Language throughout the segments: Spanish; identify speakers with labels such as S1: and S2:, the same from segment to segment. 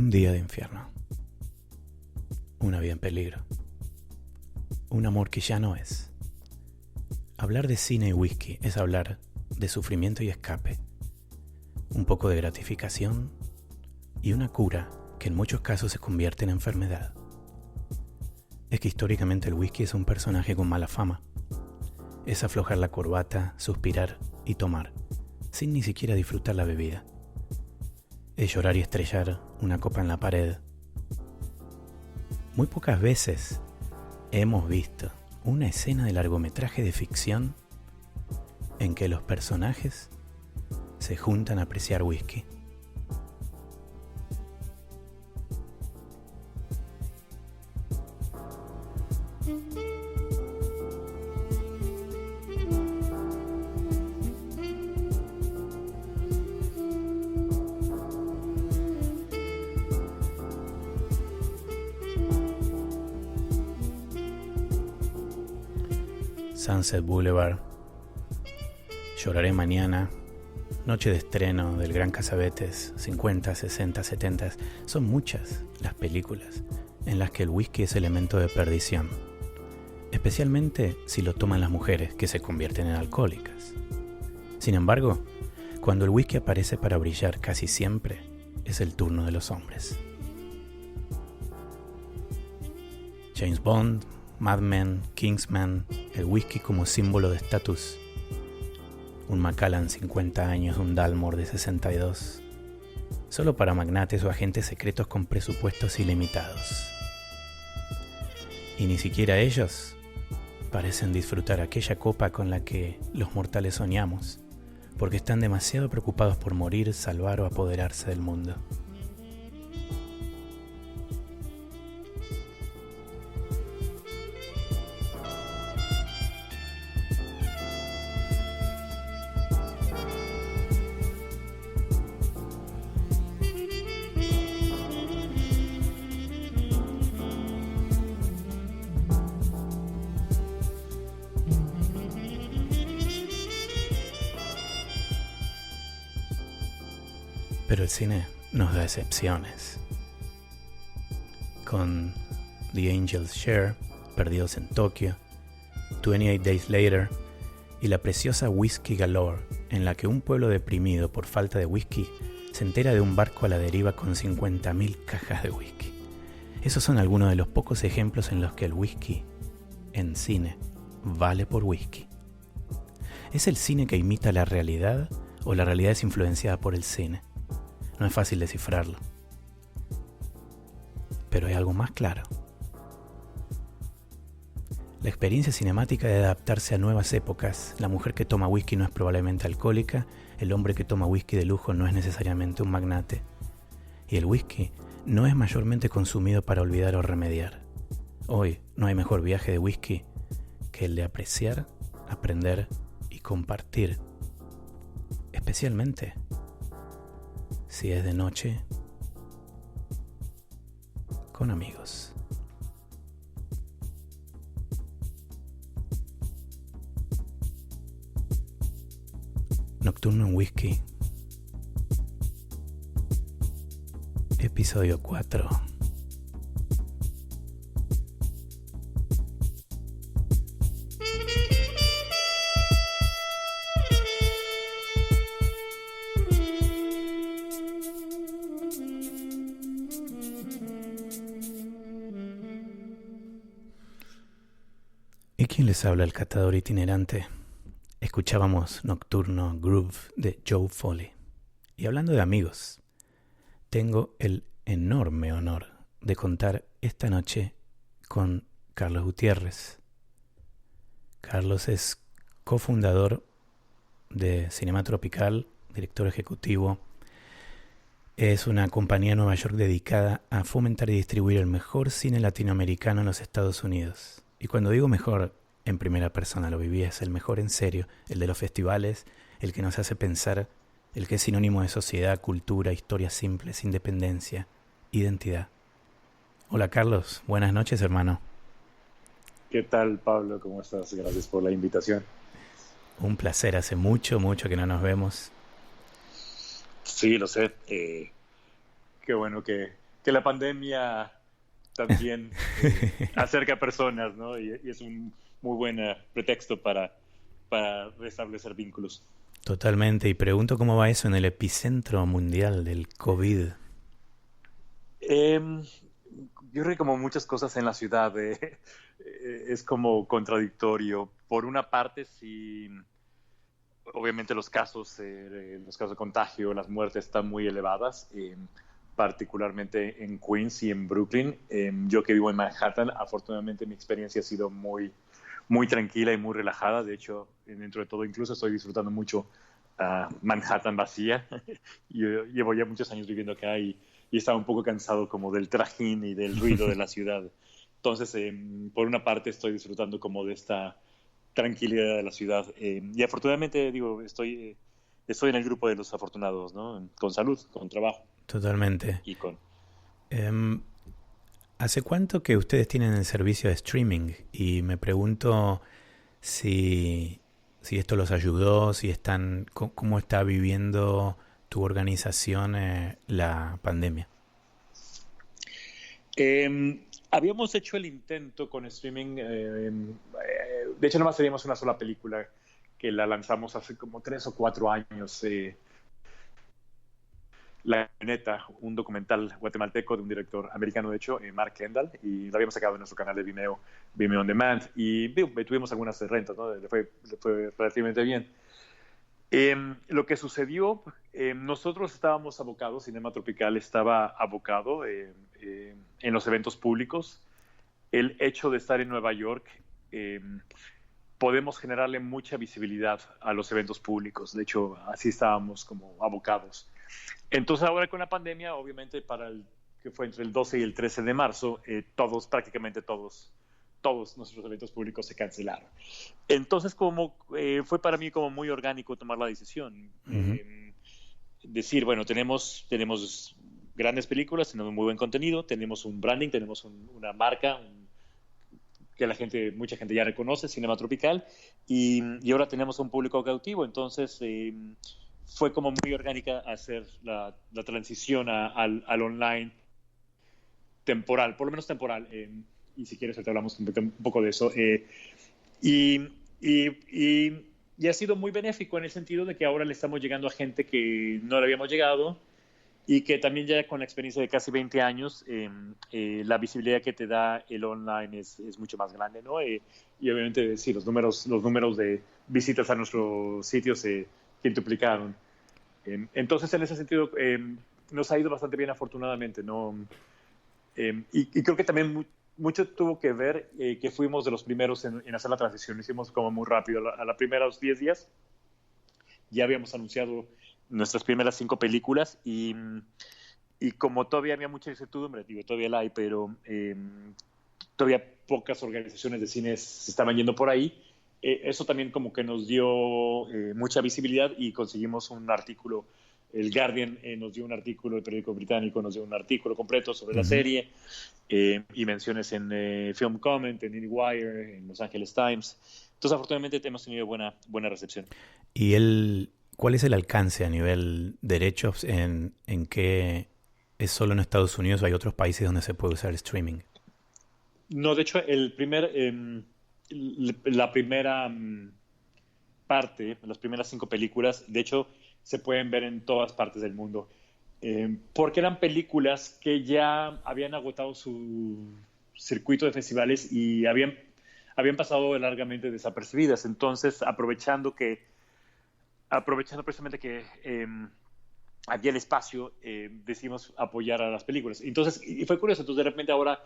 S1: Un día de infierno. Una vida en peligro. Un amor que ya no es. Hablar de cine y whisky es hablar de sufrimiento y escape. Un poco de gratificación y una cura que en muchos casos se convierte en enfermedad. Es que históricamente el whisky es un personaje con mala fama. Es aflojar la corbata, suspirar y tomar, sin ni siquiera disfrutar la bebida. Es llorar y estrellar una copa en la pared. Muy pocas veces hemos visto una escena de largometraje de ficción en que los personajes se juntan a apreciar whisky. Sunset Boulevard, Lloraré mañana, Noche de estreno del Gran Casabetes, 50, 60, 70. Son muchas las películas en las que el whisky es elemento de perdición, especialmente si lo toman las mujeres, que se convierten en alcohólicas. Sin embargo, cuando el whisky aparece para brillar, casi siempre es el turno de los hombres. James Bond, Mad Men, Kingsman, el whisky como símbolo de estatus. Un Macallan 50 años, un Dalmore de 62. Solo para magnates o agentes secretos con presupuestos ilimitados. Y ni siquiera ellos parecen disfrutar aquella copa con la que los mortales soñamos, porque están demasiado preocupados por morir, salvar o apoderarse del mundo. Pero el cine nos da excepciones. Con The Angel's Share, Perdidos en Tokio, 28 Days Later y la preciosa Whiskey Galore, en la que un pueblo deprimido por falta de whisky se entera de un barco a la deriva con 50.000 cajas de whisky. Esos son algunos de los pocos ejemplos en los que el whisky en cine vale por whisky. ¿Es el cine que imita la realidad o la realidad es influenciada por el cine? No es fácil descifrarlo. Pero hay algo más claro. La experiencia cinemática de adaptarse a nuevas épocas. La mujer que toma whisky no es probablemente alcohólica. El hombre que toma whisky de lujo no es necesariamente un magnate. Y el whisky no es mayormente consumido para olvidar o remediar. Hoy no hay mejor viaje de whisky que el de apreciar, aprender y compartir. Especialmente si es de noche, con amigos. Nocturno en Whisky, episodio 4. ¿Y quién les habla? El catador itinerante. Escuchábamos Nocturno Groove de Joe Foley. Y hablando de amigos, tengo el enorme honor de contar esta noche con Carlos Gutiérrez. Carlos es cofundador de Cinema Tropical, director ejecutivo. Es una compañía en Nueva York dedicada a fomentar y distribuir el mejor cine latinoamericano en los Estados Unidos. Y cuando digo mejor, en primera persona lo viví, es el mejor en serio, el de los festivales, el que nos hace pensar, el que es sinónimo de sociedad, cultura, historias simples, independencia, identidad. Hola Carlos, buenas noches hermano.
S2: ¿Qué tal, Pablo? ¿Cómo estás? Gracias por la invitación.
S1: Un placer, hace mucho que no nos vemos.
S2: Sí, lo sé. Qué bueno que que la pandemia también acerca a personas, ¿no? Y es un muy buen pretexto para restablecer vínculos.
S1: Totalmente. Y pregunto cómo va eso en el epicentro mundial del COVID.
S2: Em, yo creo que como muchas cosas en la ciudad es como contradictorio. Por una parte, sí, obviamente los casos de contagio, las muertes están muy elevadas, particularmente en Queens y en Brooklyn. Yo que vivo en Manhattan, afortunadamente mi experiencia ha sido muy tranquila y muy relajada. De hecho, dentro de todo, incluso estoy disfrutando mucho Manhattan vacía. Yo llevo ya muchos años viviendo acá y estaba un poco cansado como del trajín y del ruido de la ciudad. Entonces, por una parte estoy disfrutando como de esta tranquilidad de la ciudad. Y afortunadamente, digo, estoy en el grupo de los afortunados, ¿no? Con salud, con trabajo
S1: Totalmente.
S2: y con...
S1: Em, ¿Hace cuánto que ustedes tienen el servicio de streaming? Y me pregunto si esto los ayudó, si están, cómo está viviendo tu organización la pandemia.
S2: Habíamos hecho el intento con streaming, de hecho nomás teníamos una sola película que la lanzamos hace como 3 o 4 años, La Neta, un documental guatemalteco de un director americano, de hecho, Mark Kendall, y lo habíamos sacado en nuestro canal de Vimeo, Vimeo On Demand, y tuvimos algunas rentas, ¿no? Le fue relativamente bien. Lo que sucedió, nosotros estábamos abocados, Cinema Tropical estaba abocado en los eventos públicos. El hecho de estar en Nueva York, podemos generarle mucha visibilidad a los eventos públicos. De hecho, así estábamos como abocados. Entonces ahora con la pandemia, obviamente que fue entre el 12 y el 13 de marzo, prácticamente todos nuestros eventos públicos se cancelaron. Entonces fue para mí como muy orgánico tomar la decisión.
S1: Uh-huh.
S2: Decir, bueno, tenemos grandes películas, tenemos muy buen contenido, tenemos un branding, tenemos una marca que mucha gente ya reconoce, Cinema Tropical, y ahora tenemos un público cautivo. Entonces fue como muy orgánica hacer la transición al online temporal, por lo menos temporal. Y si quieres, ahorita hablamos un poco de eso. Y ha sido muy benéfico en el sentido de que ahora le estamos llegando a gente que no le habíamos llegado y que también ya con la experiencia de casi 20 años, la visibilidad que te da el online es mucho más grande, ¿no? Y obviamente, sí, los números de visitas a nuestro sitio se quintuplicaron. Entonces, en ese sentido, nos ha ido bastante bien, afortunadamente, ¿no? Y creo que también mucho tuvo que ver que fuimos de los primeros en hacer la transición. Lo hicimos como muy rápido. A los primeros 10 días ya habíamos anunciado nuestras primeras 5 películas y como todavía había mucha incertidumbre, digo, todavía la hay, pero todavía pocas organizaciones de cine se estaban yendo por ahí. Eso también como que nos dio mucha visibilidad y conseguimos un artículo. El Guardian nos dio un artículo, el periódico británico nos dio un artículo completo sobre la serie, y menciones en Film Comment, en IndieWire, en Los Angeles Times. Entonces, afortunadamente, hemos tenido buena recepción.
S1: ¿Y cuál es el alcance a nivel derechos? ¿En qué es solo en Estados Unidos o hay otros países donde se puede usar streaming?
S2: No, de hecho, la primera parte, las primeras 5 películas, de hecho, se pueden ver en todas partes del mundo, porque eran películas que ya habían agotado su circuito de festivales y habían pasado largamente desapercibidas. Entonces, aprovechando precisamente que había el espacio, decidimos apoyar a las películas. Entonces, y fue curioso. Entonces, de repente ahora,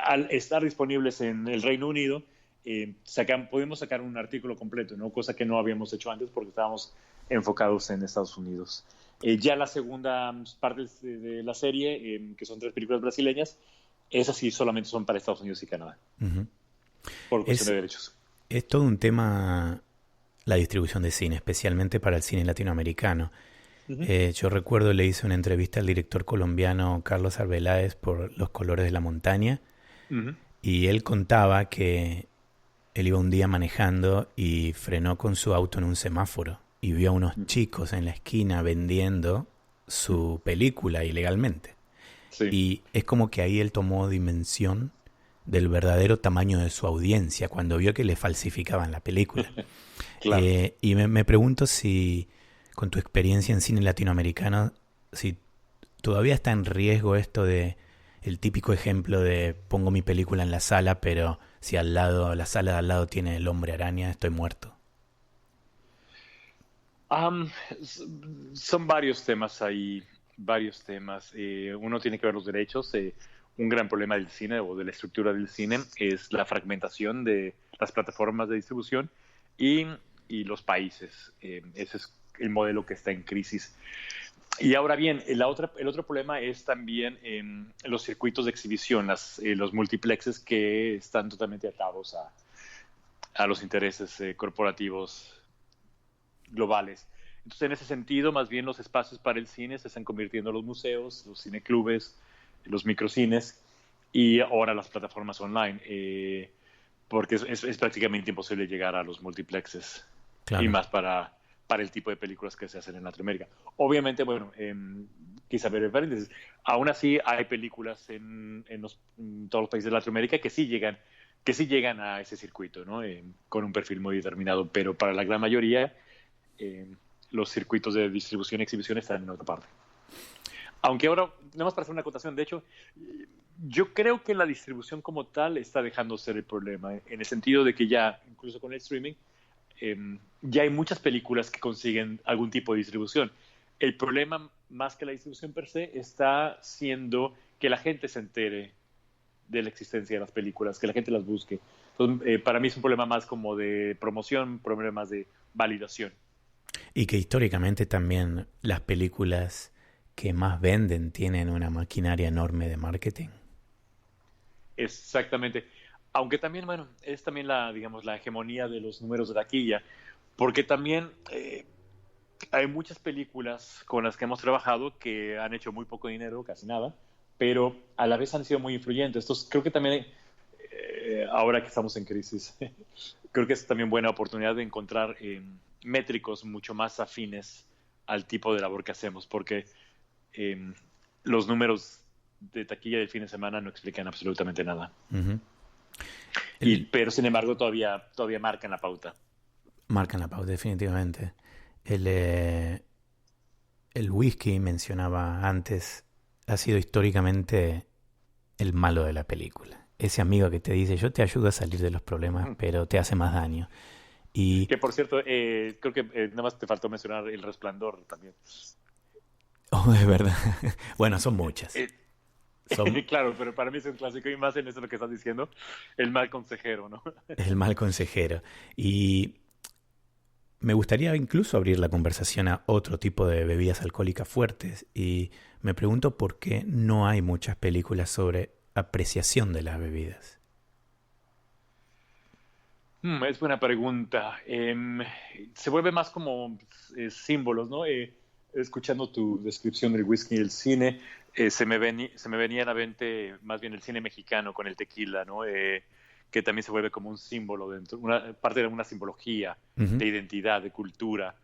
S2: al estar disponibles en el Reino Unido, podemos sacar un artículo completo, ¿no? Cosa que no habíamos hecho antes porque estábamos enfocados en Estados Unidos. Ya la segunda parte de la serie, que son 3 películas brasileñas, esas sí solamente son para Estados Unidos y Canadá, por cuestión de derechos.
S1: Es todo un tema la distribución de cine, especialmente para el cine latinoamericano. Yo recuerdo, le hice una entrevista al director colombiano Carlos Arbeláez por Los colores de la montaña, y él contaba que él iba un día manejando y frenó con su auto en un semáforo y vio a unos chicos en la esquina vendiendo su película ilegalmente.
S2: Sí,
S1: Y es como que ahí él tomó dimensión del verdadero tamaño de su audiencia cuando vio que le falsificaban la película.
S2: claro.
S1: Y me pregunto si, con tu experiencia en cine latinoamericano, si todavía está en riesgo esto de el típico ejemplo de pongo mi película en la sala, pero si al lado, la sala de al lado tiene el hombre araña, estoy muerto.
S2: Am, s- Son varios temas ahí, varios temas. Uno tiene que ver los derechos. Un gran problema del cine o de la estructura del cine es la fragmentación de las plataformas de distribución y, y los países. Ese es el modelo que está en crisis. Y ahora bien, el otro problema es también los circuitos de exhibición, los multiplexes que están totalmente atados a los intereses corporativos globales. Entonces, en ese sentido, más bien los espacios para el cine se están convirtiendo en los museos, los cineclubes, los microcines y ahora las plataformas online, porque es prácticamente imposible llegar a los multiplexes y
S1: Claro.
S2: más para el tipo de películas que se hacen en Latinoamérica. Obviamente, bueno, quizá ver paréntesis, aún así hay películas en todos los países de Latinoamérica que sí llegan a ese circuito, ¿no? Con un perfil muy determinado, pero para la gran mayoría eh, los circuitos de distribución y exhibición están en otra parte. Aunque ahora, nada más para hacer una acotación, de hecho, yo creo que la distribución como tal está dejando de ser el problema, en el sentido de que ya, incluso con el streaming, ya hay muchas películas que consiguen algún tipo de distribución. El problema, más que la distribución per se, está siendo que la gente se entere de la existencia de las películas, que la gente las busque. Entonces, para mí es un problema más como de promoción, problemas de validación.
S1: Y que históricamente también las películas que más venden tienen una maquinaria enorme de marketing.
S2: Exactamente. Aunque también, bueno, es también la, digamos, la hegemonía de los números de taquilla, porque también hay muchas películas con las que hemos trabajado que han hecho muy poco dinero, casi nada, pero a la vez han sido muy influyentes. Entonces, creo que también, ahora que estamos en crisis, creo que es también buena oportunidad de encontrar métricos mucho más afines al tipo de labor que hacemos, porque eh, los números de taquilla del fin de semana no explican absolutamente nada.
S1: Ujú. El,
S2: Pero sin embargo todavía marcan la pauta.
S1: marcan la pauta, definitivamente. El, el whisky, mencionaba antes, ha sido históricamente el malo de la película. Ese amigo que te dice, yo te ayudo a salir de los problemas, pero te hace más daño. Y,
S2: Que por cierto, creo que nada más te faltó mencionar El Resplandor también.
S1: oh, es verdad. Bueno, son muchas.
S2: Eh,
S1: Son
S2: claro, pero para mí es un clásico y más en eso lo que estás diciendo, el mal consejero, ¿no?
S1: el mal consejero. Y me gustaría incluso abrir la conversación a otro tipo de bebidas alcohólicas fuertes. Y me pregunto por qué no hay muchas películas sobre apreciación de las bebidas.
S2: Es buena pregunta. Se vuelve más como símbolos, ¿no? Escuchando tu descripción del whisky y el cine, se me venía a la mente más bien el cine mexicano con el tequila, ¿no? Que también se vuelve como un símbolo dentro, una parte de una simbología
S1: Ujú.
S2: de identidad, de cultura,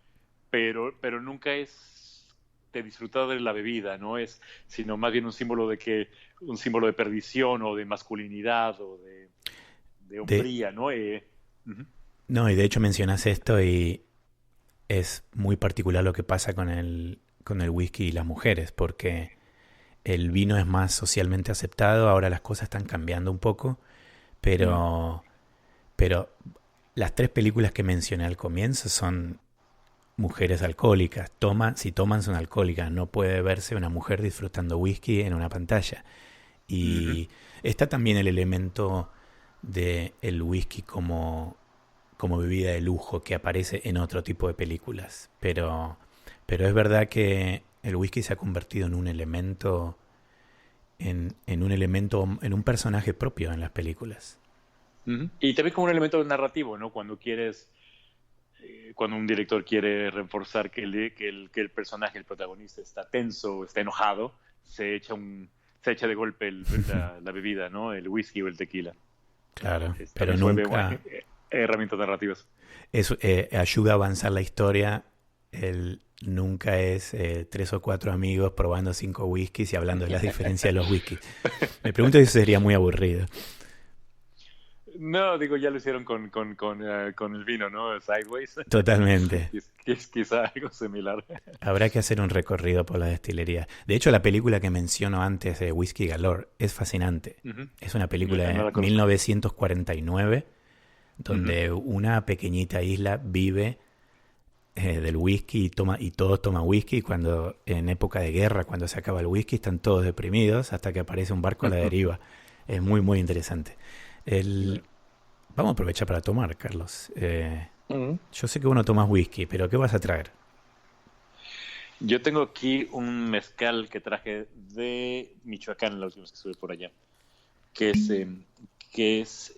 S2: pero nunca es de disfrutar de la bebida, ¿no? Es, sino más bien un símbolo de perdición o de masculinidad o de
S1: De,
S2: hombría, ¿no? Uh-huh.
S1: no, y de hecho mencionas esto y es muy particular lo que pasa con el whisky y las mujeres, porque el vino es más socialmente aceptado, ahora las cosas están cambiando un poco,
S2: Mm.
S1: pero, pero las tres películas que mencioné al comienzo son mujeres alcohólicas. Si toman son alcohólicas, no puede verse una mujer disfrutando whisky en una pantalla.
S2: Uh-huh.
S1: Y está también el elemento de el whisky como bebida de lujo que aparece en otro tipo de películas. Pero es verdad que el whisky se ha convertido en un elemento, en un personaje propio en las películas.
S2: Uh-huh. Y también como un elemento narrativo, ¿no? Cuando un director quiere reforzar que el personaje, el protagonista, está tenso, está enojado, se echa de golpe la bebida, ¿no? El whisky o el tequila.
S1: Claro, pero
S2: También se vuelve
S1: nunca
S2: herramientas narrativas.
S1: eso ayuda a avanzar la historia el nunca es 3 o 4 amigos probando 5 whiskies y hablando de las diferencias de los whiskies. Me pregunto si eso sería muy aburrido.
S2: No, digo, ya lo hicieron con el vino, ¿no? Sideways.
S1: Totalmente.
S2: Es quizá algo similar.
S1: Habrá que hacer un recorrido por la destilería. De hecho, la película que menciono antes de Whisky Galore es fascinante.
S2: Ujú.
S1: Es una película
S2: No
S1: de
S2: la conozco.
S1: 1949
S2: Ujú.
S1: donde una pequeñita isla vive del whisky y todos toman whisky. Cuando en época de guerra, cuando se acaba el whisky, están todos deprimidos hasta que aparece un barco a la deriva. Es muy, muy interesante. El... Vamos a aprovechar para tomar, Carlos.
S2: Ujú.
S1: Yo sé que uno toma whisky, pero ¿qué vas a traer?
S2: Yo tengo aquí un mezcal que traje de Michoacán la última vez que estuve por allá, que es, que es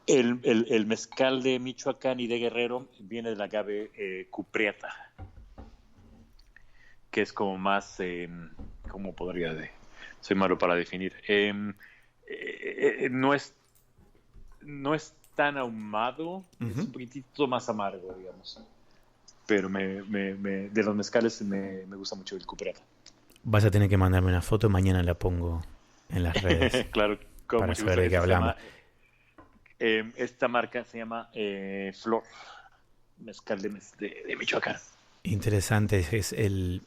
S2: el mezcal de Michoacán y de Guerrero viene del agave cupriata, que es como más, ¿cómo podría de? Soy malo para definir. No es, no es tan ahumado, es
S1: Ujú.
S2: un poquitito más amargo, digamos. Pero de los mezcales me gusta mucho el cupriata.
S1: Vas a tener que mandarme una foto, mañana la pongo en las redes
S2: Claro, con
S1: para
S2: mucho
S1: saber
S2: gusto.
S1: de qué
S2: Este se
S1: hablamos.
S2: llama, esta marca se llama Flor, mezcal de Michoacán.
S1: Interesante es el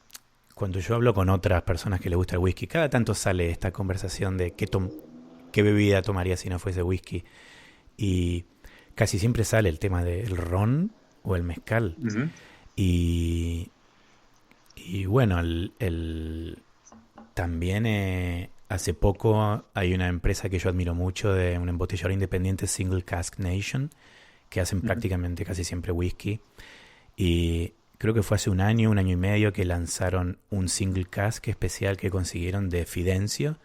S1: cuando yo hablo con otras personas que le gusta el whisky, cada tanto sale esta conversación de qué bebida tomaría si no fuese whisky. Y casi siempre sale el tema del ron o el mezcal.
S2: Ujú,
S1: Y, y bueno, también hace poco hay una empresa que yo admiro mucho de un embotellador independiente, Single Cask Nation, que hacen
S2: ujú,
S1: prácticamente casi siempre whisky. Y creo que fue hace un año y medio, que lanzaron un single cask especial que consiguieron de Fidencio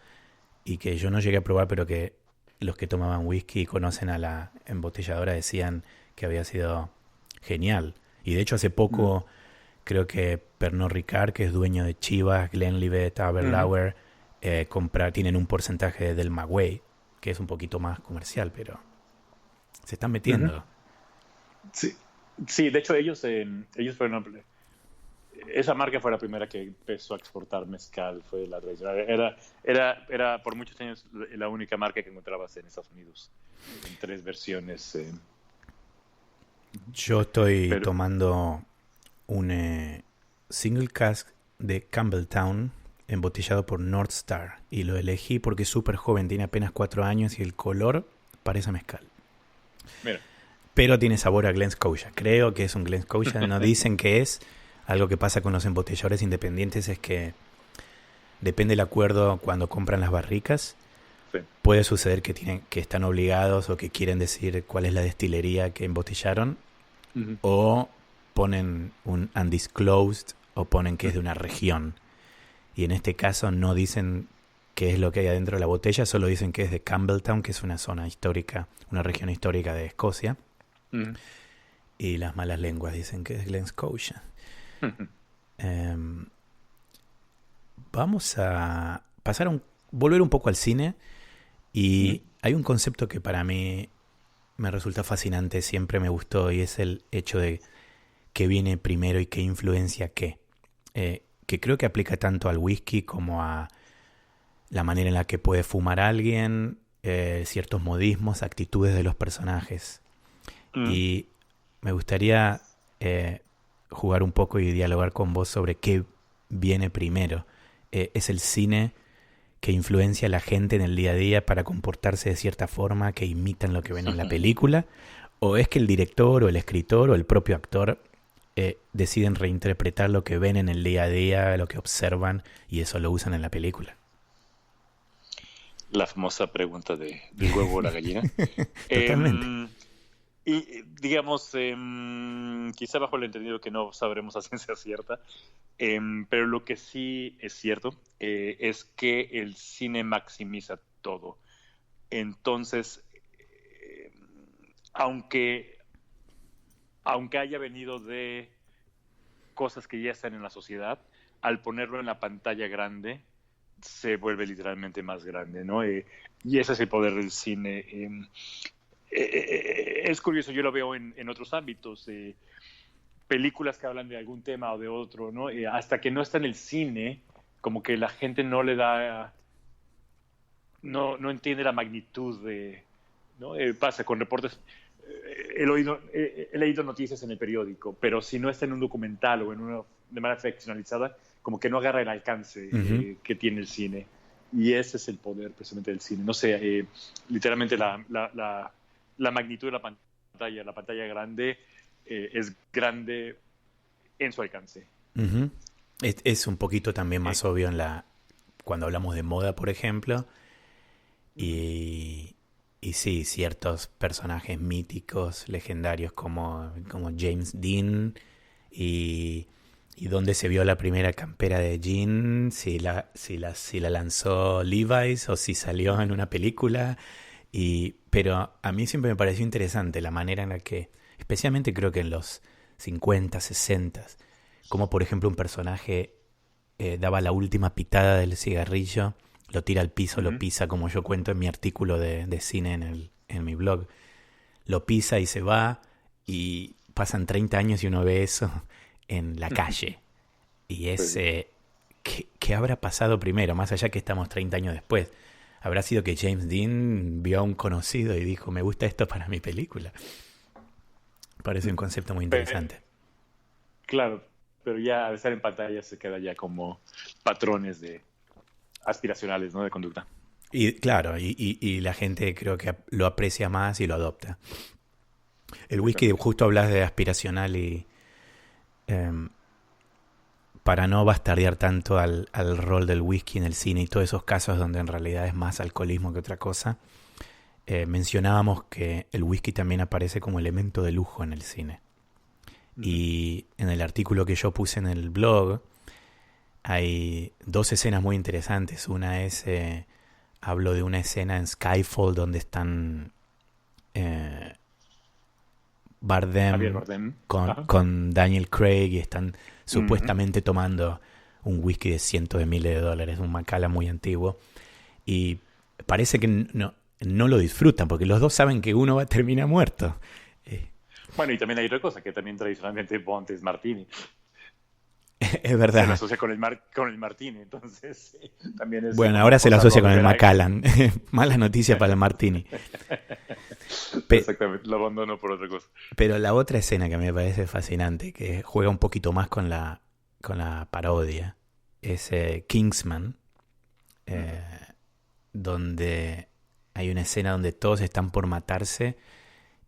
S1: y que yo no llegué a probar, pero que los que tomaban whisky y conocen a la embotelladora decían que había sido genial. Y de hecho hace
S2: ujú,
S1: poco creo que Pernod Ricard, que es dueño de Chivas, Glenlivet,
S2: ujú,
S1: Aberlour, tienen un porcentaje del Magüey, que es un poquito más comercial, pero se están
S2: ujú.
S1: metiendo.
S2: Sí, sí, de hecho ellos fueron, esa marca fue la primera que empezó a exportar mezcal, fue la tradicional. Era por muchos años la única marca que encontrabas en Estados Unidos, en tres versiones.
S1: Yo estoy
S2: Pero,
S1: tomando un single cask de Campbelltown embotellado por North Star y lo elegí porque es súper joven, tiene apenas 4 años y el color parece a mezcal.
S2: mira,
S1: Pero tiene sabor a Glen Scotia. Creo que es un Glen Scotia. No dicen que es. Algo que pasa con los embotelladores independientes es que depende del acuerdo cuando compran las barricas.
S2: sí.
S1: Puede suceder que están obligados o que quieren decir cuál es la destilería que embotellaron,
S2: Ujú,
S1: o ponen un undisclosed o ponen que es de
S2: ujú,
S1: una región. Y en este caso no dicen qué es lo que hay adentro de la botella, solo dicen que es de Campbelltown, que es una zona histórica, una región histórica de Escocia.
S2: ujú,
S1: Y las malas lenguas dicen que es Glen Scotia.
S2: ujú,
S1: Em, Vamos a volver un poco al cine.
S2: ujú,
S1: Y hay un concepto que para mí me resulta fascinante, siempre me gustó, y es el hecho de qué viene primero y qué influencia qué. Que creo que aplica tanto al whisky como a la manera en la que puede fumar alguien, ciertos modismos, actitudes de los personajes.
S2: ujú.
S1: Y me gustaría jugar un poco y dialogar con vos sobre qué viene primero. ¿Es el cine que influencia a la gente en el día a día para comportarse de cierta forma, que imitan lo que ven en la película? ¿O es que el director o el escritor o el propio actor deciden reinterpretar lo que ven en el día a día, lo que observan, y eso lo usan en la película?
S2: La famosa pregunta del huevo o la gallina.
S1: Totalmente.
S2: Em, y digamos, quizá bajo el entendido que no sabremos a ciencia cierta, pero lo que sí es cierto es que el cine maximiza todo. Entonces, eh, aunque, aunque haya venido de cosas que ya están en la sociedad, al ponerlo en la pantalla grande, se vuelve literalmente más grande, ¿no? Y ese es el poder del cine. Es curioso, yo lo veo en otros ámbitos. películas que hablan de algún tema o de otro, ¿no? Hasta que no está en el cine, como que la gente no le da, no entiende la magnitud de, ¿no? Pasa con reportes, he leído noticias en el periódico, pero si no está en un documental o en una de manera ficcionalizada, como que no agarra el alcance
S1: Ujú.
S2: que tiene el cine. Y ese es el poder precisamente del cine. No sé, literalmente la magnitud de la pantalla grande, es grande en su alcance.
S1: Ujú. Es un poquito también
S2: Eh,
S1: más obvio cuando hablamos de moda, por ejemplo,
S2: Ujú.
S1: y, y sí, ciertos personajes míticos, legendarios como James Dean y, y dónde se vio la primera campera de Jean, si la lanzó Levi's o si salió en una película. Pero a mí siempre me pareció interesante la manera en la que, especialmente creo que en los 50, 60, como por ejemplo un personaje daba la última pitada del cigarrillo, lo tira al piso, lo
S2: Ujú.
S1: pisa, como yo cuento en mi artículo de cine en mi blog. Lo pisa y se va, y pasan 30 años y uno ve eso en la calle. Y
S2: Pues,
S1: ¿qué habrá pasado primero? Más allá que estamos 30 años después. ¿Habrá sido que James Dean vio a un conocido y dijo, me gusta esto para mi película? Parece un concepto muy interesante.
S2: claro, pero ya al estar en pantalla se queda ya como patrones aspiracionales, ¿no? De conducta.
S1: Y claro, y la gente creo que lo aprecia más y lo adopta. El whisky,
S2: Exactamente.
S1: justo hablas de aspiracional y em, para no bastardear tanto al rol del whisky en el cine y todos esos casos donde en realidad es más alcoholismo que otra cosa, mencionábamos que el whisky también aparece como elemento de lujo en el cine.
S2: Ujú.
S1: Y en el artículo que yo puse en el blog hay dos escenas muy interesantes. Una es, hablo de una escena en Skyfall donde están eh,
S2: Javier
S1: Bardem
S2: Bardem.
S1: con,
S2: Ajá.
S1: con Daniel Craig y están
S2: Ujú.
S1: supuestamente tomando un whisky de cientos de miles de dólares, un Macallan muy antiguo. Y parece que no lo disfrutan porque los dos saben que uno va a terminar muerto. Eh,
S2: Bueno, y también hay otra cosa, que también tradicionalmente Bond es Martini.
S1: es
S2: Se lo
S1: verdad.
S2: asocia con el Martini, entonces también es
S1: Bueno,
S2: como
S1: ahora se lo asocia
S2: forzarlo a
S1: con el
S2: beber algo.
S1: Macallan. Mala noticia para el Martini. Pe-
S2: Exactamente, lo abandono por otra cosa.
S1: pero la otra escena que me parece fascinante, que juega un poquito más con la parodia, es Kingsman,
S2: Ujú.
S1: eh, donde hay una escena donde todos están por matarse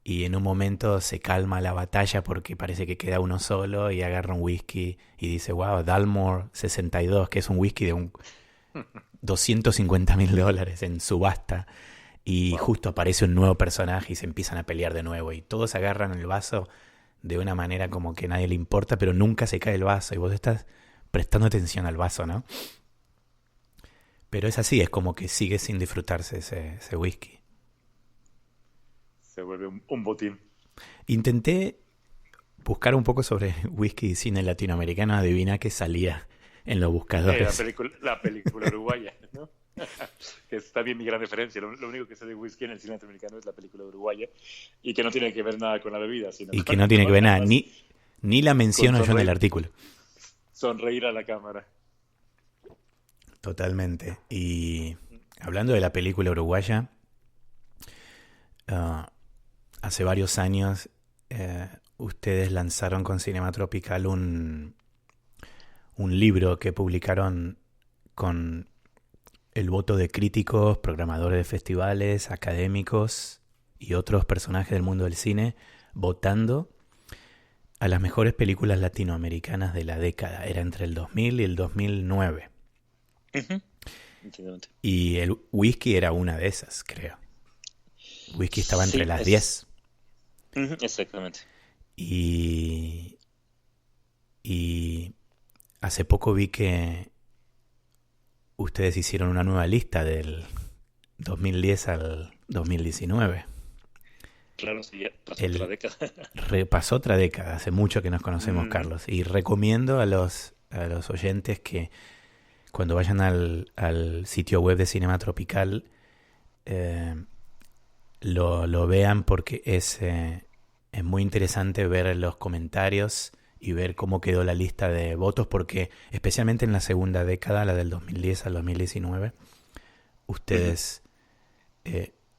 S1: y en un momento se calma la batalla porque parece que queda uno solo y agarra un whisky y dice, wow, Dalmore 62, que es un whisky de un $250,000 en subasta. Y
S2: Wow.
S1: justo aparece un nuevo personaje y se empiezan a pelear de nuevo. Y todos agarran el vaso de una manera como que a nadie le importa, pero nunca se cae el vaso. Y vos estás prestando atención al vaso, ¿no? Pero es así, es como que sigue sin disfrutarse ese whisky.
S2: Se vuelve un botín.
S1: Intenté buscar un poco sobre whisky y cine latinoamericano, adivina qué salía en los buscadores.
S2: La película uruguaya, ¿no? Que es también mi gran referencia. Lo único que sé de whisky en el cine norteamericano es la película uruguaya y que no tiene que ver nada con la bebida, sino
S1: Y que
S2: con,
S1: no tiene que ver
S2: nada
S1: nada,
S2: más
S1: ni la
S2: con
S1: menciono yo en el artículo.
S2: sonreír a la cámara.
S1: Totalmente. Y hablando de la película uruguaya, ah, hace varios años ustedes lanzaron con Cinema Tropical un libro que publicaron con el voto de críticos, programadores de festivales, académicos y otros personajes del mundo del cine, votando a las mejores películas latinoamericanas de la década. Era entre el 2000 y el 2009.
S2: Ujú. Exactamente.
S1: Y el whisky era una de esas, creo. Whisky estaba entre
S2: Sí,
S1: las 10.
S2: ujú, exactamente.
S1: Y, y hace poco vi que ustedes hicieron una nueva lista del 2010 al 2019.
S2: Claro, sí, ya pasó otra
S1: El,
S2: década.
S1: repasó otra década, hace mucho que nos conocemos,
S2: Ujú.
S1: Carlos. Y recomiendo a los oyentes que cuando vayan al sitio web de Cinema Tropical eh, lo vean porque es muy interesante ver los comentarios y ver cómo quedó la lista de votos, porque especialmente en la segunda década, la del 2010 al 2019,
S2: Ujú,
S1: ustedes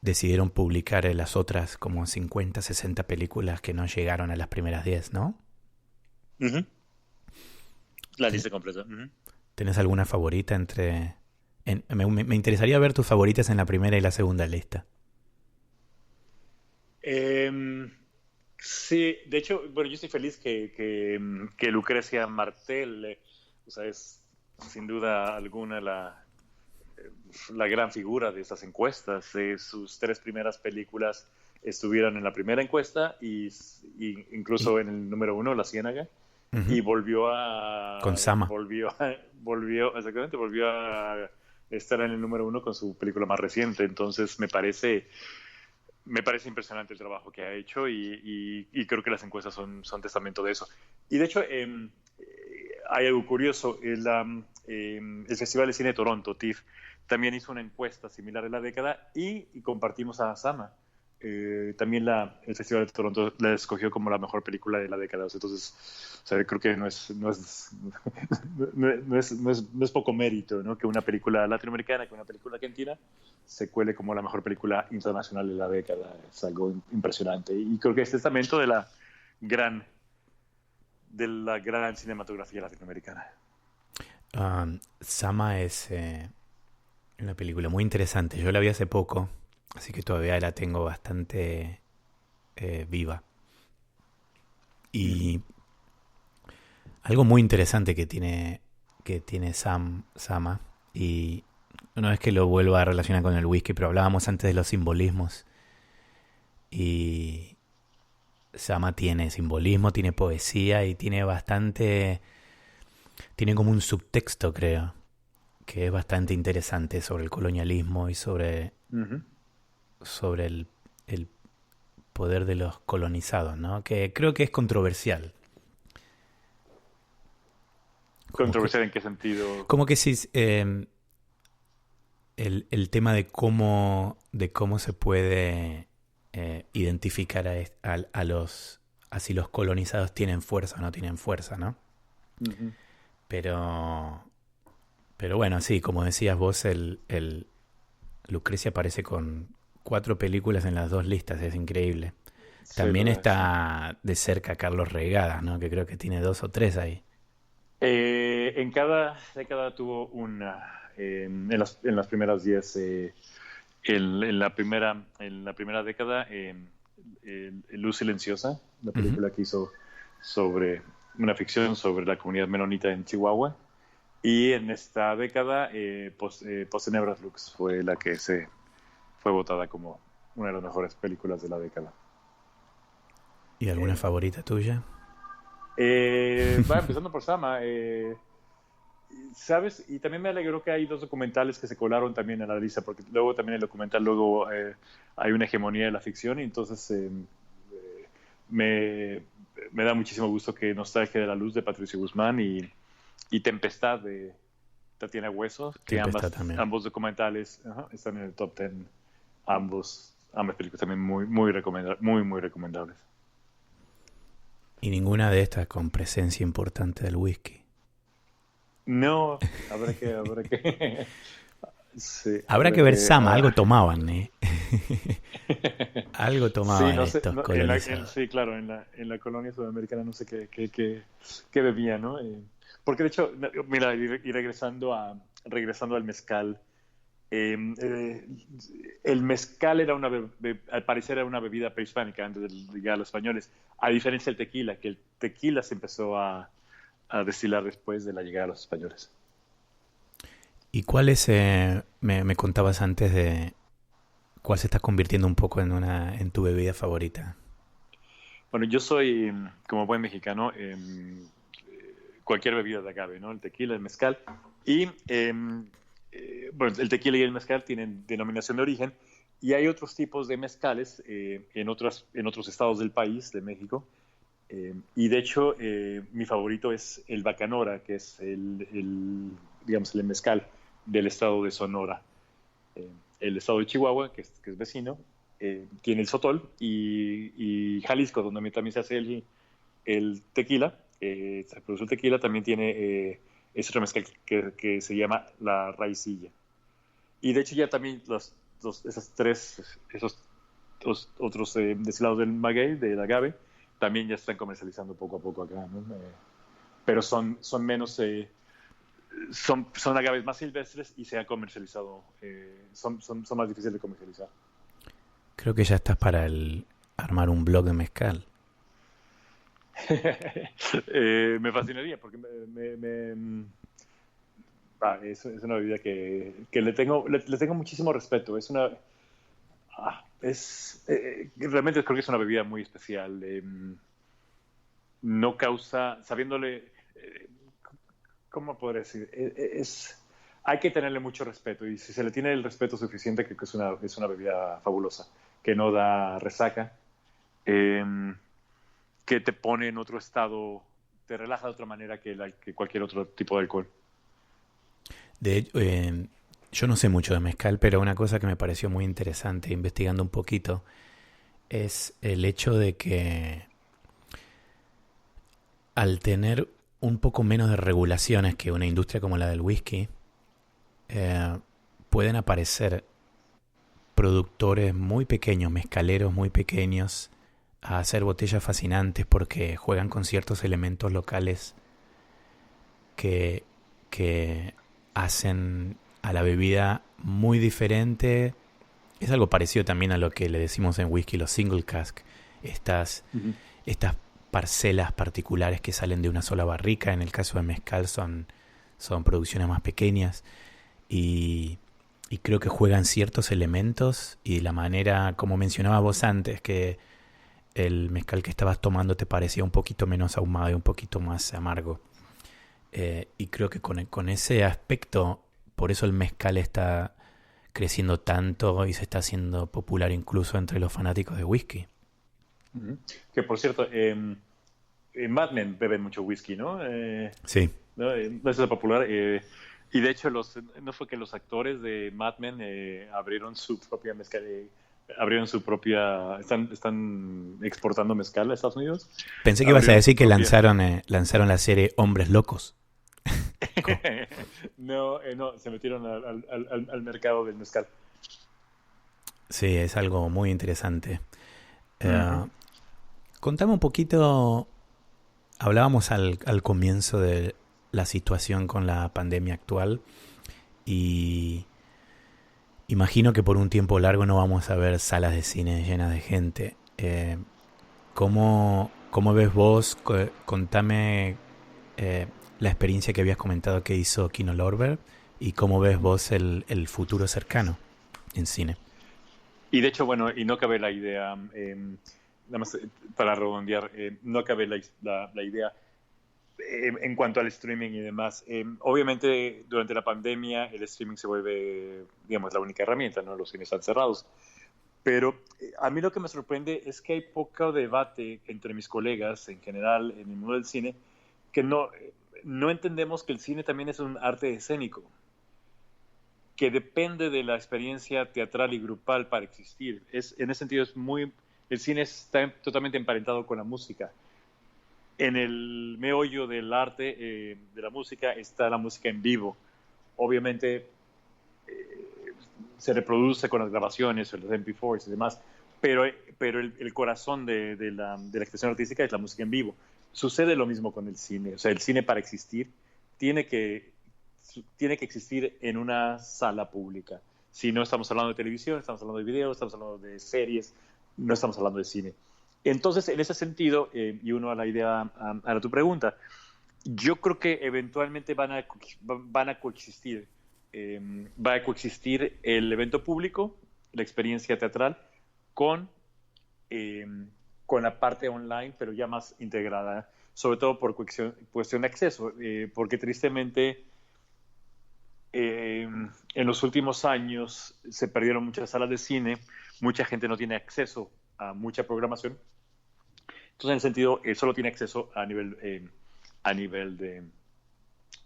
S1: decidieron publicar las otras como 50, 60 películas que no llegaron a las primeras 10, ¿no?
S2: ujú. La
S1: ¿Ten-
S2: lista completa. Ujú.
S1: ¿Tenés alguna favorita entre... me interesaría ver tus favoritas en la primera y la segunda lista.
S2: Em, sí, de hecho, bueno, yo estoy feliz que Lucrecia Martel, o sea, es sin duda alguna la gran figura de estas encuestas. Sus tres primeras películas estuvieron en la primera encuesta y
S1: Y,
S2: incluso en el número uno, La Ciénaga,
S1: ujú,
S2: y
S1: con Sama.
S2: exactamente, volvió a estar en el número uno con su película más reciente. Entonces me parece impresionante el trabajo que ha hecho y creo que las encuestas son testamento de eso. Y de hecho, hay algo curioso. El Festival de Cine de Toronto, TIFF, también hizo una encuesta similar en la década y compartimos a Sama. También el Festival de Toronto la escogió como la mejor película de la década. Entonces, o sea, creo que no es poco mérito, ¿no? Que una película latinoamericana, que una película argentina se cuele como la mejor película internacional de la década. Es algo impresionante. Y creo que es testamento gran, de la gran cinematografía latinoamericana.
S1: Sama es una película muy interesante. Yo la vi hace poco, así que todavía la tengo bastante viva.
S2: Ujú.
S1: Y algo muy interesante que tiene Sama, y no es que lo vuelva a relacionar con el whisky, pero hablábamos antes de los simbolismos. Y Sama tiene simbolismo, tiene poesía y tiene bastante. Tiene como un subtexto, creo, que es bastante interesante sobre el colonialismo y
S2: Ujú.
S1: sobre el poder de los colonizados, ¿no? Que creo que es controversial. Como que,
S2: ¿Controversial en qué sentido?
S1: como que si el tema de cómo se puede identificar a los a si los colonizados tienen fuerza o no tienen fuerza, ¿no?
S2: Ujú.
S1: Pero pero bueno, sí, como decías vos, el Lucrecia aparece con 4 películas en las 2 listas, es increíble.
S2: Sí, la
S1: También
S2: verdad, sí.
S1: está de cerca Carlos Regadas, ¿no? Que creo que tiene 2 o 3 ahí.
S2: En cada década tuvo en las primeras 10, en la primera década, Luz Silenciosa, la
S1: Ujú.
S2: película que hizo sobre una ficción sobre la comunidad menonita en Chihuahua. Y en esta década, Tenebras Lux fue la que se fue votada como una de las mejores películas de la década.
S1: ¿Y alguna
S2: Eh,
S1: favorita tuya?
S2: Va empezando por Sama. ¿Sabes? Y también me alegró que hay dos documentales que se colaron también en la lista, porque luego también el documental, luego hay una hegemonía de la ficción, y entonces me, me da muchísimo gusto que Nostalgia de la Luz de Patricio Guzmán y Tempestad de Tatiana Huesos, que
S1: Tempestad
S2: ambas,
S1: también.
S2: ambos documentales, ajá, están en el top 10, ambas películas también muy, muy, muy, muy recomendables.
S1: Y ninguna de estas con presencia importante del whisky.
S2: No, habrá que, sí,
S1: Habrá
S2: habrá
S1: que ver
S2: que,
S1: Sama, algo tomaban, ¿eh? Algo
S2: Sí,
S1: tomaban
S2: no sé,
S1: estos colonizados.
S2: sí, claro, en la colonia sudamericana no sé qué bebía, ¿no? Porque de hecho, mira, y regresando al mezcal, eh, eh, el mezcal era al parecer era una bebida prehispánica antes de llegar a los españoles, a diferencia del tequila, que el tequila se empezó a destilar después de la llegada de los españoles.
S1: ¿Y cuál es, me contabas antes de cuál se está convirtiendo un poco en en tu bebida favorita?
S2: Bueno, yo soy, como buen mexicano, cualquier bebida de agave, ¿no? El tequila, el mezcal. Y, bueno, el tequila y el mezcal tienen denominación de origen. Y hay otros tipos de mezcales en otros estados del país, de México. Y de hecho, mi favorito es el Bacanora, que es digamos, el mezcal del estado de Sonora. Eh, el estado de Chihuahua, que es vecino, tiene el Sotol, y Jalisco, donde también se hace el tequila, se produce el tequila, también tiene ese otro mezcal que se llama la raicilla. Y de hecho ya también esos otros destilados del maguey, del agave, también ya están comercializando poco a poco acá, ¿no? Pero son menos, son agaves más silvestres y se han comercializado, son más difíciles de comercializar.
S1: Creo que ya estás para armar un blog de mezcal.
S2: Me fascinaría porque es una bebida que le tengo muchísimo respeto. Realmente creo que es una bebida muy especial. No causa, sabiéndole, ¿cómo podría decir? Hay que tenerle mucho respeto y si se le tiene el respeto suficiente, creo que es una bebida fabulosa, que no da resaca, que te pone en otro estado, te relaja de otra manera que cualquier otro tipo de alcohol.
S1: De hecho, yo no sé mucho de mezcal, pero una cosa que me pareció muy interesante investigando un poquito es el hecho de que al tener un poco menos de regulaciones que una industria como la del whisky, pueden aparecer productores muy pequeños, mezcaleros muy pequeños, a hacer botellas fascinantes porque juegan con ciertos elementos locales que, que hacen a la bebida muy diferente. Es algo parecido también a lo que le decimos en whisky los single cask,
S2: Uh-huh.
S1: estas parcelas particulares que salen de una sola barrica. En el caso de mezcal son producciones más pequeñas y creo que juegan ciertos elementos y la manera, como mencionabas vos antes, que el mezcal que estabas tomando te parecía un poquito menos ahumado y un poquito más amargo. Y creo que con ese aspecto, por eso el mezcal está creciendo tanto y se está haciendo popular incluso entre los fanáticos de whisky.
S2: Uh-huh. Que por cierto, Mad Men beben mucho whisky, ¿no?
S1: Sí.
S2: ¿No? Eso es popular. Y de hecho, no fue que los actores de Mad Men abrieron su propia mezcal, están exportando mezcal a Estados Unidos.
S1: Pensé que ibas a
S2: Abrieron
S1: decir
S2: su
S1: que
S2: propia.
S1: lanzaron la serie Hombres Locos.
S2: No, se metieron al mercado del mezcal.
S1: Sí, es algo muy interesante.
S2: Uh-huh.
S1: Contame un poquito, hablábamos al comienzo de la situación con la pandemia actual y imagino que por un tiempo largo no vamos a ver salas de cine llenas de gente. ¿Cómo ves vos? Contame la experiencia que habías comentado que hizo Kino Lorber y cómo ves vos el futuro cercano en cine.
S2: Y de hecho, bueno, y no cabe la idea, nada más para redondear, no cabe la idea en cuanto al streaming y demás. Obviamente, durante la pandemia, el streaming se vuelve, digamos, la única herramienta, ¿no? Los cines están cerrados. Pero a mí lo que me sorprende es que hay poco debate entre mis colegas, en general, en el mundo del cine, que no entendemos que el cine también es un arte escénico, que depende de la experiencia teatral y grupal para existir. En ese sentido, el cine está totalmente emparentado con la música. En el meollo del arte, de la música, está la música en vivo. Obviamente se reproduce con las grabaciones, los MP4s y demás, pero el corazón de la expresión artística es la música en vivo. Sucede lo mismo con el cine. O sea, el cine para existir tiene que existir en una sala pública. Si no estamos hablando de televisión, estamos hablando de video, estamos hablando de series, no estamos hablando de cine. Entonces, en ese sentido, y uno a la idea, a tu pregunta, yo creo que eventualmente van a coexistir. Va a coexistir el evento público, la experiencia teatral, con, eh, con la parte online, pero ya más integrada, sobre todo por cuestión de acceso, porque tristemente en los últimos años se perdieron muchas salas de cine, mucha gente no tiene acceso a mucha programación. Entonces, en el sentido, solo tiene acceso a nivel de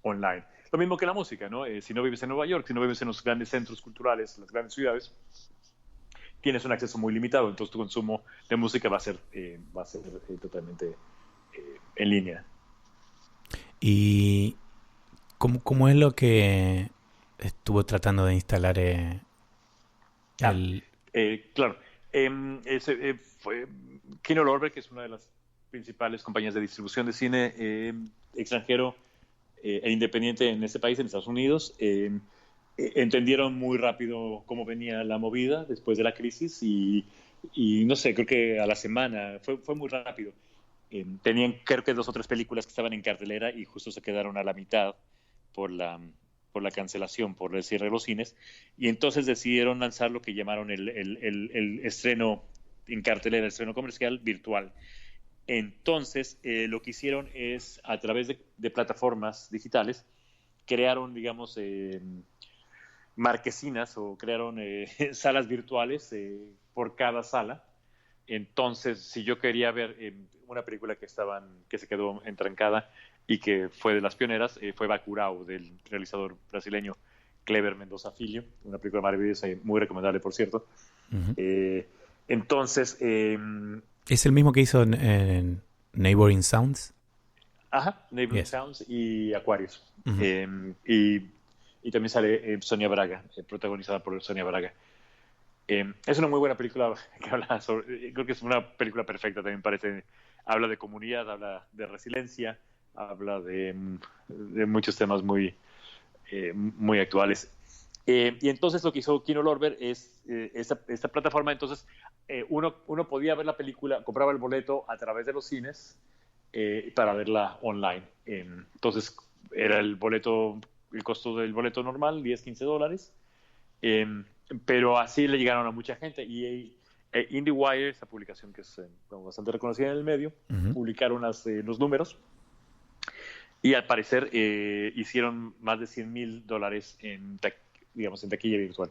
S2: online. Lo mismo que la música, ¿no? Si no vives en Nueva York, si no vives en los grandes centros culturales, las grandes ciudades, tienes un acceso muy limitado, entonces tu consumo de música va a ser totalmente en línea.
S1: ¿Y cómo es lo que estuvo tratando de instalar
S2: Ah,
S1: el...
S2: claro. Fue Kino Lorber, que es una de las principales compañías de distribución de cine extranjero e independiente en este país, en Estados Unidos. Entendieron muy rápido cómo venía la movida después de la crisis y no sé, creo que a la semana fue muy rápido. Tenían creo que 2 o 3 películas que estaban en cartelera y justo se quedaron a la mitad por la, por la cancelación, por el cierre de los cines. Y entonces decidieron lanzar lo que llamaron el estreno en cartelera, el estreno comercial virtual. Entonces, lo que hicieron es, a través de plataformas digitales, crearon, digamos, marquesinas o crearon salas virtuales por cada sala. Entonces, si yo quería ver una película que se quedó entrancada y que fue de las pioneras, fue Bacurau, del realizador brasileño Cleber Mendoza Filho, una película maravillosa y muy recomendable, por cierto.
S1: Ujú.
S2: Eh, entonces,
S1: ¿Es el mismo que hizo en Neighboring Sounds?
S2: ajá, Neighboring
S1: Yes.
S2: Sounds y Aquarius.
S1: Ujú.
S2: Eh, y, y también sale Sonia Braga, protagonizada por Sonia Braga. Es una muy buena película que habla sobre, creo que es una película perfecta, también parece, habla de comunidad, habla de resiliencia, habla de muchos temas muy actuales. Y entonces lo que hizo Kino Lorber es esta plataforma, entonces uno podía ver la película, compraba el boleto a través de los cines para verla online. Entonces era el costo del boleto normal, 10, $15. Eh, pero así le llegaron a mucha gente. Y IndieWire, esa publicación que es bastante reconocida en el medio,
S1: Ujú.
S2: publicaron los números y al parecer hicieron más de $100,000 digamos, en taquilla virtual,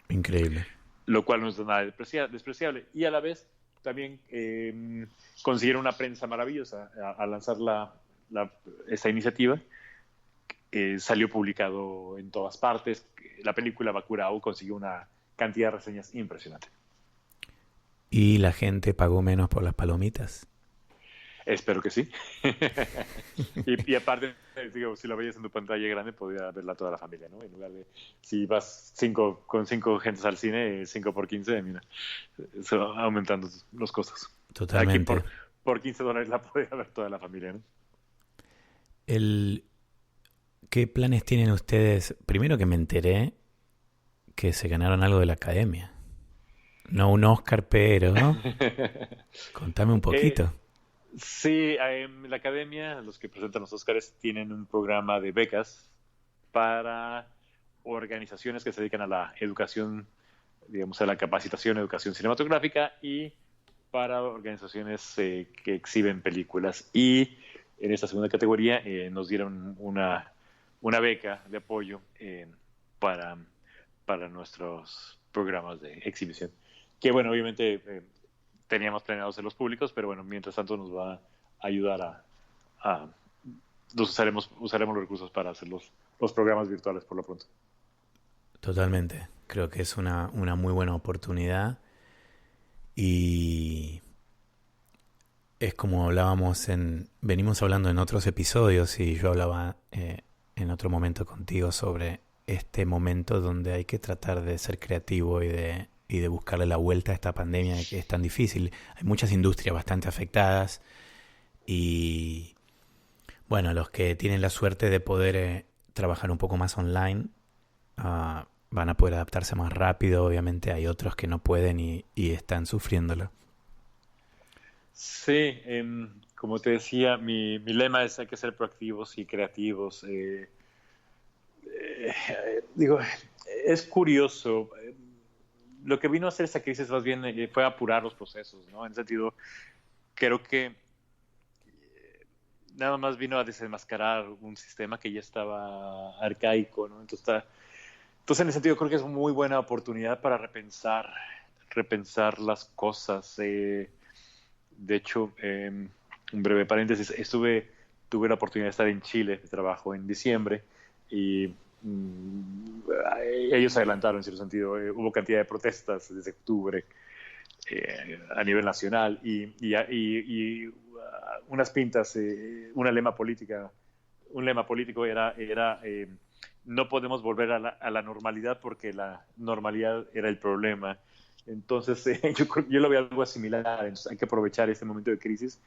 S1: Increíble.
S2: lo cual no es nada despreciable. Y a la vez también consiguieron una prensa maravillosa al lanzar esta iniciativa. Salió publicado en todas partes. La película Bacurau consiguió una cantidad de reseñas impresionante.
S1: ¿Y la gente pagó menos por las palomitas?
S2: Espero que sí. y aparte, digo, si la veías en tu pantalla grande, podía verla toda la familia, ¿no? En lugar de, si vas con 5 gentes al cine, 5 por 15, mira, eso va aumentando los costos. Aquí
S1: Totalmente.
S2: por $15 la podía ver toda la familia, ¿no?
S1: El, ¿Qué planes tienen ustedes? Primero que me enteré que se ganaron algo de la academia. No un Oscar, pero contame un
S2: eh,
S1: poquito.
S2: sí, la academia, los que presentan los Oscars, tienen un programa de becas para organizaciones que se dedican a la educación, digamos, a la capacitación, educación cinematográfica y para organizaciones que exhiben películas. Y en esta segunda categoría nos dieron una beca de apoyo para, para nuestros programas de exhibición. Que bueno, obviamente teníamos planeado hacerlos públicos, pero bueno, mientras tanto nos va a ayudar a usaremos los recursos para hacer los programas virtuales por lo pronto.
S1: Totalmente. Creo que es una muy buena oportunidad y es como venimos hablando en otros episodios y yo hablaba en otro momento contigo sobre este momento donde hay que tratar de ser creativo y de buscarle la vuelta a esta pandemia que es tan difícil. Hay muchas industrias bastante afectadas y bueno, los que tienen la suerte de poder trabajar un poco más online van a poder adaptarse más rápido. Obviamente hay otros que no pueden y están sufriéndolo.
S2: Sí, como te decía, mi lema es hay que ser proactivos y creativos. Digo, es curioso. Lo que vino a hacer esta crisis más bien fue apurar los procesos, ¿no? En sentido, creo que nada más vino a desenmascarar un sistema que ya estaba arcaico, ¿no? Entonces, en ese sentido, creo que es una muy buena oportunidad para repensar las cosas. De hecho, un breve paréntesis, tuve la oportunidad de estar en Chile de trabajo en diciembre y ellos adelantaron en cierto sentido. Hubo cantidad de protestas desde octubre a nivel nacional y unas pintas, una lema política un lema político era no podemos volver a la normalidad porque la normalidad era el problema. Entonces, yo lo veo algo similar. Entonces, hay que aprovechar este momento de crisis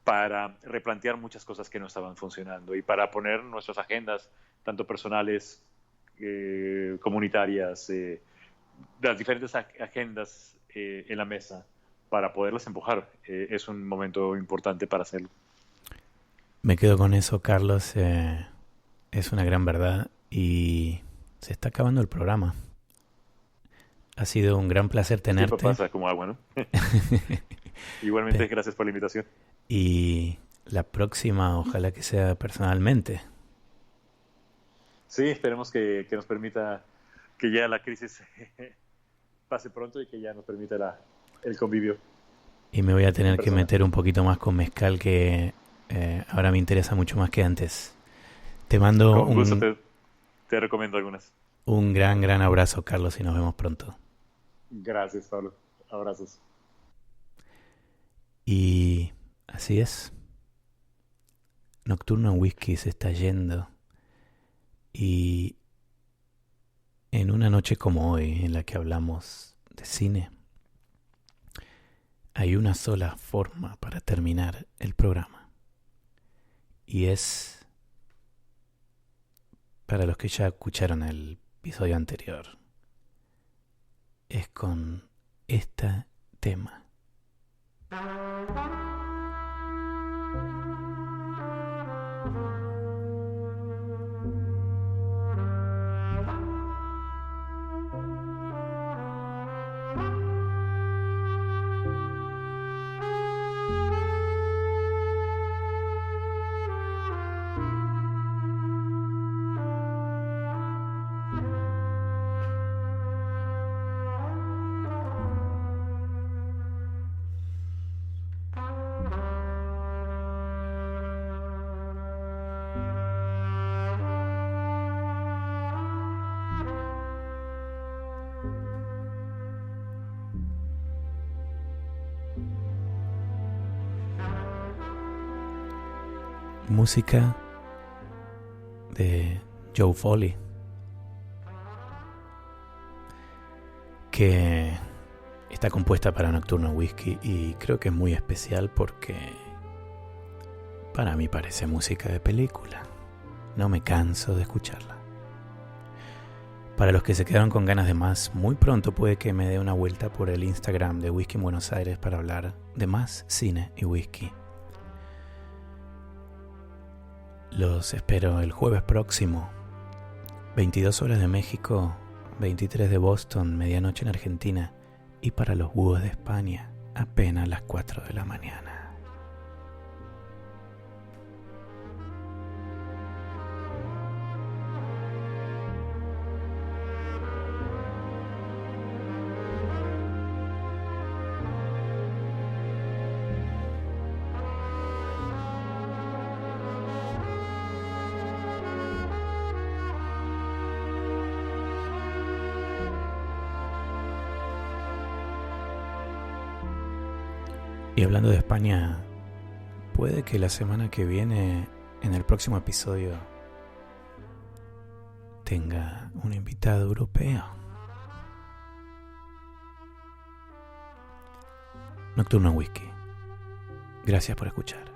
S2: para replantear muchas cosas que no estaban funcionando y para poner nuestras agendas, tanto personales, comunitarias, las diferentes agendas en la mesa para poderlas empujar. Es un momento importante para hacerlo.
S1: Me quedo con eso, Carlos. Es una gran verdad y se está acabando el programa. Ha sido un gran placer tenerte.
S2: El tiempo pasa como agua, ¿no? Igualmente, gracias por la invitación.
S1: Y la próxima, ojalá que sea personalmente.
S2: Sí, esperemos que nos permita que ya la crisis pase pronto y que ya nos permita el convivio.
S1: Y me voy a tener que meter un poquito más con mezcal, que ahora me interesa mucho más que antes. Te mando
S2: con gusto te recomiendo algunas.
S1: Un gran abrazo, Carlos, y nos vemos pronto.
S2: Gracias, Pablo. Abrazos.
S1: Y así es. Nocturno Whisky se está yendo. Y en una noche como hoy, en la que hablamos de cine, hay una sola forma para terminar el programa. Y es, para los que ya escucharon el episodio anterior, es con este tema. Música de Joe Foley, que está compuesta para Nocturno Whisky y creo que es muy especial porque para mí parece música de película. No me canso de escucharla. Para los que se quedaron con ganas de más, muy pronto puede que me dé una vuelta por el Instagram de Whisky en Buenos Aires para hablar de más cine y whisky. Los espero el jueves próximo, 22 horas de México, 23 de Boston, medianoche en Argentina, y para los búhos de España, apenas las 4 de la mañana. Y hablando de España, puede que la semana que viene, en el próximo episodio, tenga un invitado europeo. Nocturno Whisky. Gracias por escuchar.